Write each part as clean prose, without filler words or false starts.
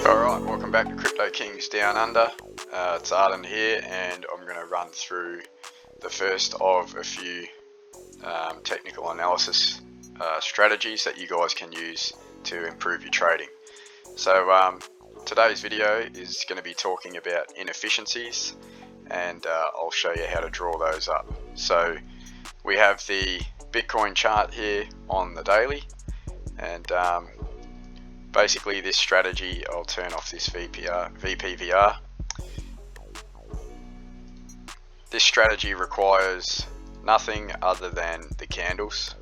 Alright, welcome back to Crypto Kings Down Under. It's Arden here, and I'm going to run through the first of a few technical analysis strategies that you guys can use to improve your trading. So today's video is going to be talking about inefficiencies, and I'll show you how to draw those up. So we have the Bitcoin chart here on the daily, and basically this strategy, I'll turn off this VPVR. This strategy requires nothing other than the candles.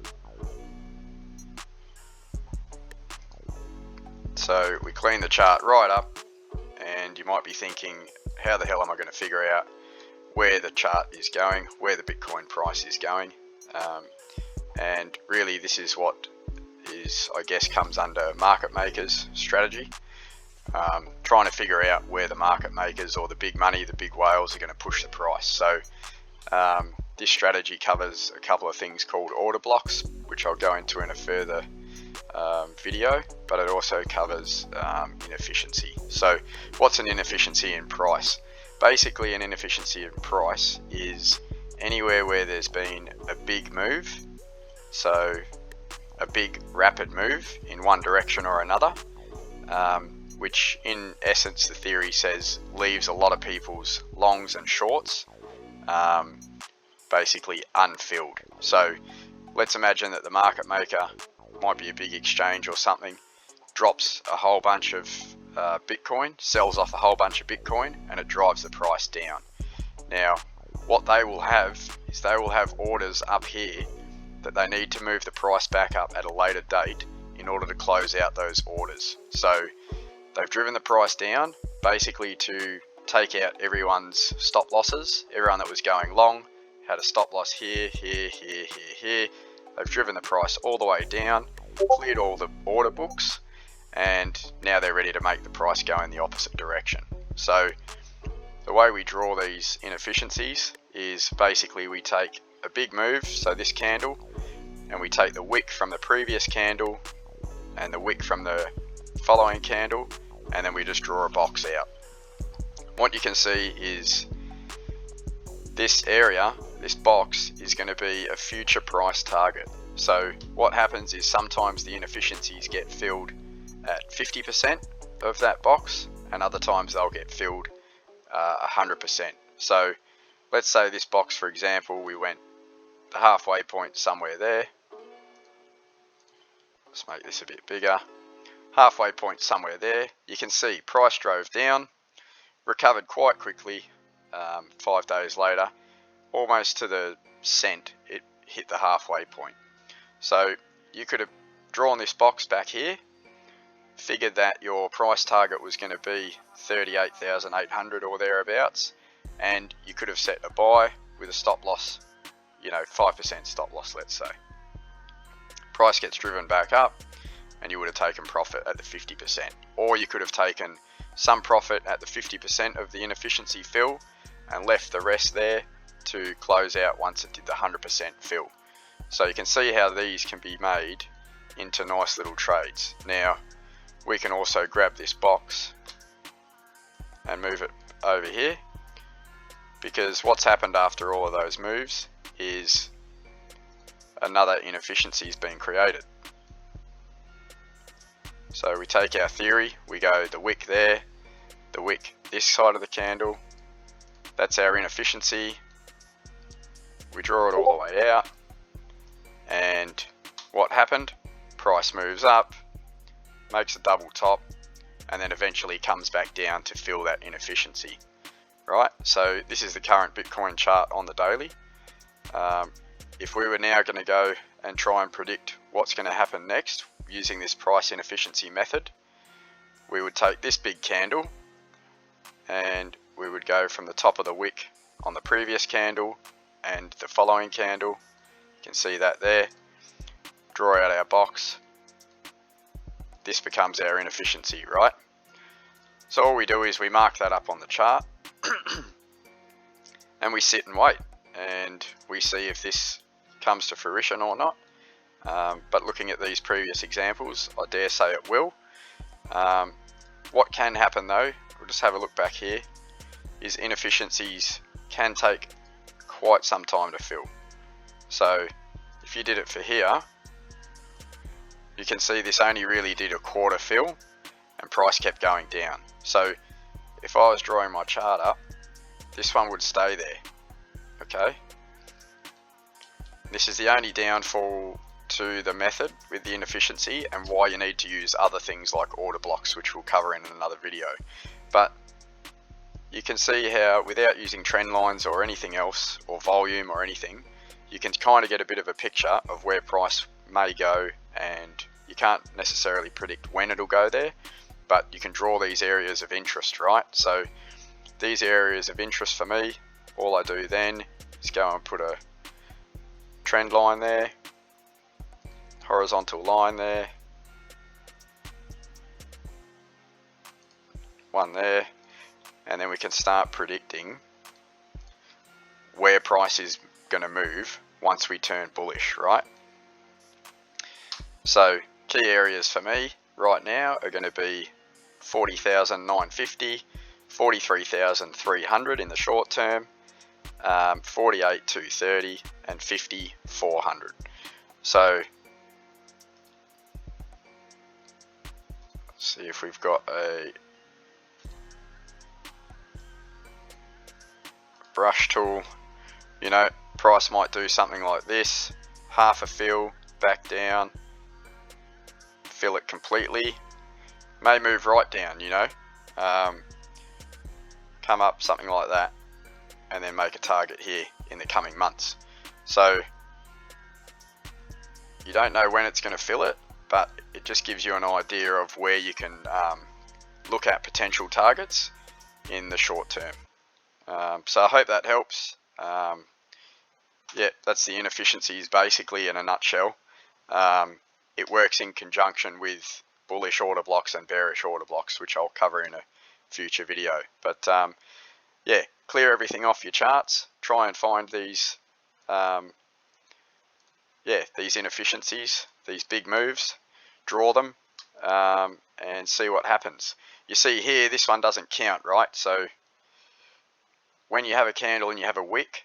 So we clean the chart right up, and you might be thinking, how the hell am I going to figure out where the chart is going, where the Bitcoin price is going? And really this is what I guess comes under market makers strategy, trying to figure out where the market makers or the big money, the big whales, are going to push the price. So this strategy covers a couple of things called order blocks, which I'll go into in a further video, but it also covers inefficiency. So what's an inefficiency in price? Basically, an inefficiency in price is anywhere where there's been a big move, so a big rapid move in one direction or another, which in essence the theory says leaves a lot of people's longs and shorts basically unfilled. So let's imagine that the market maker, might be a big exchange or something, drops a whole bunch of Bitcoin, sells off a whole bunch of Bitcoin, and it drives the price down. Now what they will have is they will have orders up here that they need to move the price back up at a later date in order to close out those orders. So they've driven the price down basically to take out everyone's stop losses. Everyone that was going long had a stop loss here, here, here, here, here. They've driven the price all the way down, cleared all the order books, and now they're ready to make the price go in the opposite direction. So the way we draw these inefficiencies is basically we take a big move, so this candle, and we take the wick from the previous candle and the wick from the following candle, and then we just draw a box out. What you can see is this area, this box, is going to be a future price target. So what happens is sometimes the inefficiencies get filled at 50% of that box, and other times they'll get filled 100%. So let's say this box, for example, we went the halfway point somewhere there. Let's make this a bit bigger. Halfway point somewhere there. You can see price drove down, recovered quite quickly 5 days later, almost to the cent. It hit the halfway point. So you could have drawn this box back here, figured that your price target was going to be 38,800 or thereabouts, and you could have set a buy with a stop loss, 5% stop loss, let's say. Price gets driven back up, and you would have taken profit at the 50%. Or you could have taken some profit at the 50% of the inefficiency fill and left the rest there to close out once it did the 100% fill. So you can see how these can be made into nice little trades. Now we can also grab this box and move it over here, because what's happened after all of those moves is another inefficiency has been created. So we take our theory, we go the wick there, the wick this side of the candle, that's our inefficiency. We draw it all the way out, and what happened? Price moves up, makes a double top, and then eventually comes back down to fill that inefficiency. Right, so this is the current Bitcoin chart on the daily. If we were now going to go and try and predict what's going to happen next using this price inefficiency method, we would take this big candle and we would go from the top of the wick on the previous candle and the following candle. You can see that there. Draw out our box. This becomes our inefficiency, right? So all we do is we mark that up on the chart and we sit and wait, and we see if this comes to fruition or not. But looking at these previous examples, I dare say it will. what can happen though, we'll just have a look back here, is inefficiencies can take quite some time to fill. So if you did it for here, you can see this only really did a quarter fill and price kept going down. So if I was drawing my chart up, this one would stay there, okay? This is the only downfall to the method with the inefficiency and why you need to use other things like order blocks, which we'll cover in another video. But you can see how without using trend lines or anything else, or volume or anything, you can kind of get a bit of a picture of where price may go, and you can't necessarily predict when it'll go there, but you can draw these areas of interest, right? So these areas of interest for me, all I do then is go and put a trend line there, horizontal line there, one there, and then we can start predicting where price is going to move once we turn bullish, right? So key areas for me right now are going to be 40,950, 43,300 in the short term, 48,230 and 50,400. So let's see if we've got a brush tool. You know, price might do something like this, half a fill, back down, fill it completely, may move right down, you know, come up something like that, and then make a target here in the coming months. So you don't know when it's going to fill it, but it just gives you an idea of where you can look at potential targets in the short term. So I hope that helps. Yeah, that's the inefficiencies basically in a nutshell. It works in conjunction with bullish order blocks and bearish order blocks, which I'll cover in a future video. But yeah, clear everything off your charts. Try and find these, these inefficiencies, these big moves. Draw them and see what happens. You see here, this one doesn't count, right? So when you have a candle and you have a wick,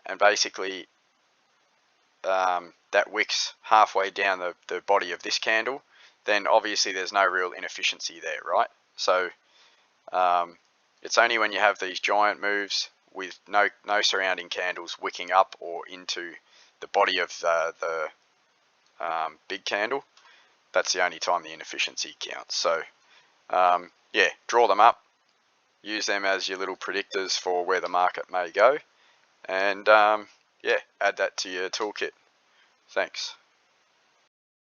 and basically that wick's halfway down the body of this candle, then obviously there's no real inefficiency there, right? So it's only when you have these giant moves with no surrounding candles wicking up or into the body of the big candle, that's the only time the inefficiency counts. So yeah, draw them up, use them as your little predictors for where the market may go, and yeah, add that to your toolkit. Thanks.